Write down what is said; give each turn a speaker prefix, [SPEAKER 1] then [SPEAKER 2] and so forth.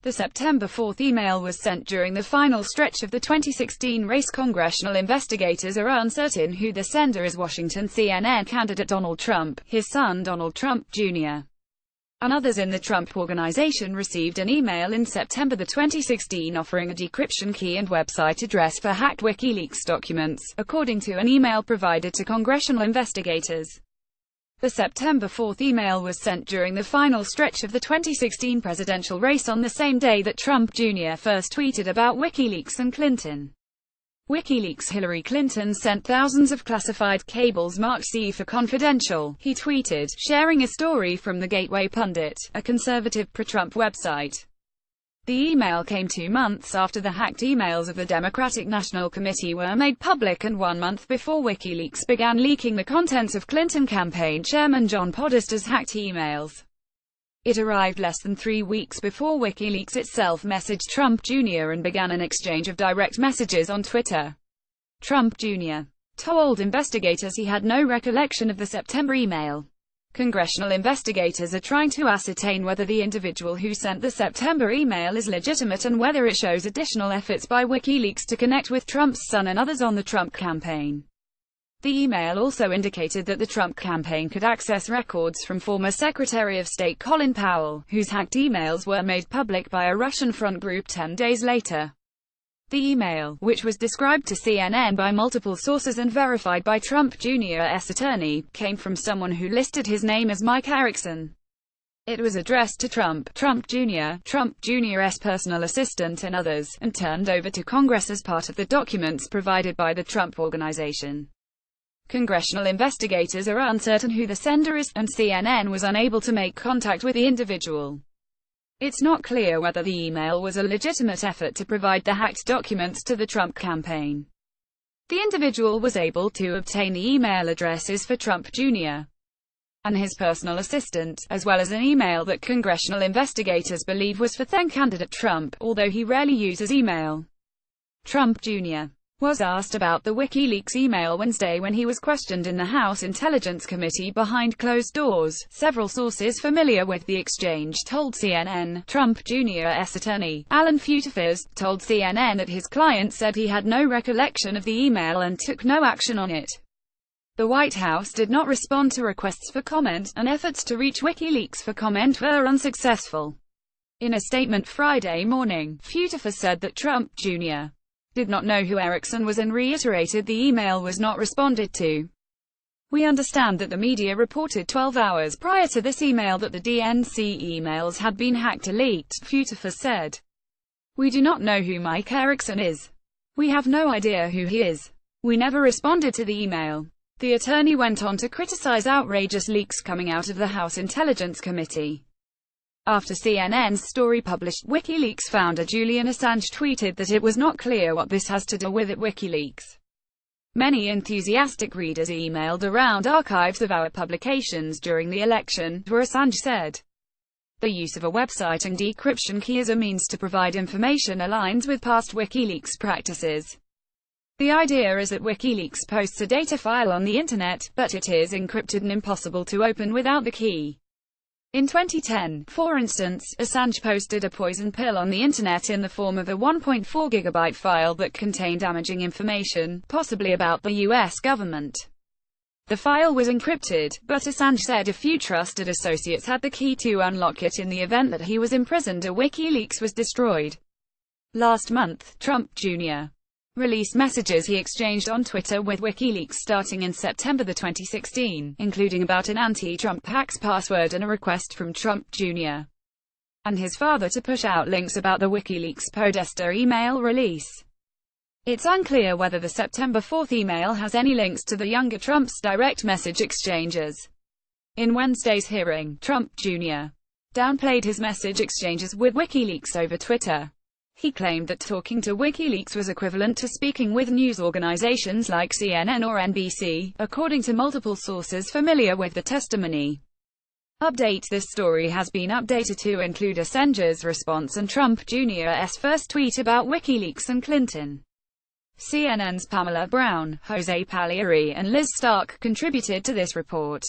[SPEAKER 1] The September 4 email was sent during the final stretch of the 2016 race. Congressional investigators are uncertain who the sender is. Washington. CNN candidate Donald Trump, his son Donald Trump Jr., and others in the Trump Organization received an email in September 2016 offering a decryption key and website address for hacked WikiLeaks documents, according to an email provided to congressional investigators. The September 4 email was sent during the final stretch of the 2016 presidential race on the same day that Trump Jr. first tweeted about WikiLeaks and Clinton. WikiLeaks. Hillary Clinton sent thousands of classified cables marked C for confidential, he tweeted, sharing a story from the Gateway Pundit, a conservative pro-Trump website. The email came 2 months after the hacked emails of the Democratic National Committee were made public and 1 month before WikiLeaks began leaking the contents of Clinton campaign chairman John Podasta's hacked emails. It arrived less than 3 weeks before WikiLeaks itself messaged Trump Jr. and began an exchange of direct messages on Twitter. Trump Jr. told investigators he had no recollection of the September email. Congressional investigators are trying to ascertain whether the individual who sent the September email is legitimate and whether it shows additional efforts by WikiLeaks to connect with Trump's son and others on the Trump campaign. The email also indicated that the Trump campaign could access records from former Secretary of State Colin Powell, whose hacked emails were made public by a Russian front group 10 days later. The email, which was described to CNN by multiple sources and verified by Trump Jr.'s attorney, came from someone who listed his name as Mike Erickson. It was addressed to Trump Jr., Trump Jr.'s personal assistant and others, and turned over to Congress as part of the documents provided by the Trump Organization. Congressional investigators are uncertain who the sender is, and CNN was unable to make contact with the individual. It's not clear whether the email was a legitimate effort to provide the hacked documents to the Trump campaign. The individual was able to obtain the email addresses for Trump Jr. and his personal assistant, as well as an email that congressional investigators believe was for then-candidate Trump, although he rarely uses email. Trump Jr. was asked about the WikiLeaks email Wednesday when he was questioned in the House Intelligence Committee behind closed doors. Several sources familiar with the exchange told CNN. Trump Jr.'s attorney, Alan Futerfas, told CNN that his client said he had no recollection of the email and took no action on it. The White House did not respond to requests for comment, and efforts to reach WikiLeaks for comment were unsuccessful. In a statement Friday morning, Futerfas said that Trump Jr. did not know who Erickson was and reiterated the email was not responded to. We understand that the media reported 12 hours prior to this email that the DNC emails had been hacked or leaked, Futerfas said. We do not know who Mike Erickson is. We have no idea who he is. We never responded to the email. The attorney went on to criticize outrageous leaks coming out of the House Intelligence Committee. After CNN's story published, WikiLeaks founder Julian Assange tweeted that it was not clear what this has to do with it. WikiLeaks. Many enthusiastic readers emailed around archives of our publications during the election, where Assange said, the use of a website and decryption key as a means to provide information aligns with past WikiLeaks practices. The idea is that WikiLeaks posts a data file on the internet, but it is encrypted and impossible to open without the key. In 2010, for instance, Assange posted a poison pill on the internet in the form of a 1.4 gigabyte file that contained damaging information, possibly about the US government. The file was encrypted, but Assange said a few trusted associates had the key to unlock it in the event that he was imprisoned or WikiLeaks was destroyed. Last month, Trump Jr. released messages he exchanged on Twitter with WikiLeaks starting in September 2016, including about an anti-Trump hacks password and a request from Trump Jr. and his father to push out links about the WikiLeaks Podesta email release. It's unclear whether the September 4 email has any links to the younger Trump's direct message exchanges. In Wednesday's hearing, Trump Jr. downplayed his message exchanges with WikiLeaks over Twitter. He claimed that talking to WikiLeaks was equivalent to speaking with news organizations like CNN or NBC, according to multiple sources familiar with the testimony. Update: this story has been updated to include Assange's response and Trump Jr.'s first tweet about WikiLeaks and Clinton. CNN's Pamela Brown, Jose Pagliari and Liz Stark contributed to this report.